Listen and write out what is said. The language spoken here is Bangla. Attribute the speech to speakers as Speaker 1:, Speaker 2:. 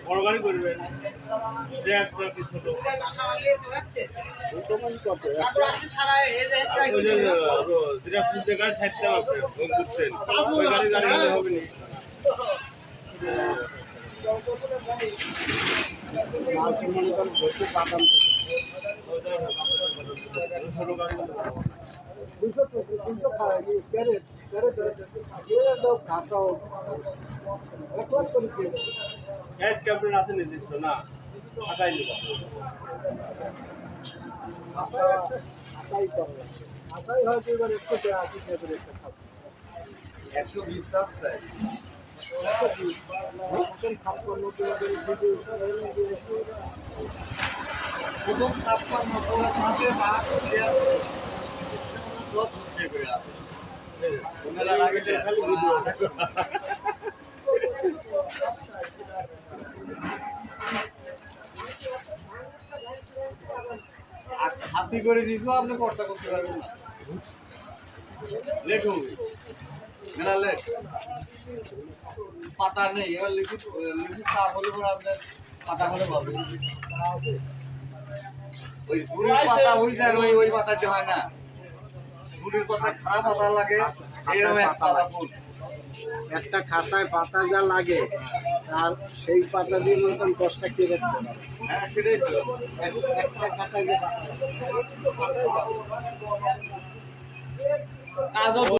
Speaker 1: বড় গাড়ি করবেন যে একটা কি ছোট যেটা খুঁজতে গাড়ি ছাড়তে হবে বুঝছেন ওই গাড়ি গাড়ি হবে না ক্যাপ্টেন আছে নির্দিষ্ট না হাতাই নিবা
Speaker 2: প্রথম 56 হাতি করে নিয়েছো আপনি কর্তা করতে পারবেন না লেট হবে মেলা লেট পাতা নেই এবার লিখিত চাপ হলে পরে আপনার পাতা হলে পাবে ওই ঝুড়ির পাতা ওই যায় ওই পাতাতে হয় না ঝুড়ির পাতা খারাপ পাতা লাগে এইরকম এক পাতা ফুল
Speaker 3: একটা খাতায় পাতা যা লাগে আর সেই পাতা দিয়ে মতন 10টা কেটে রাখতে হবে।
Speaker 2: হ্যাঁ সেটাই তো
Speaker 3: একটা খাতায় যে
Speaker 2: কাজও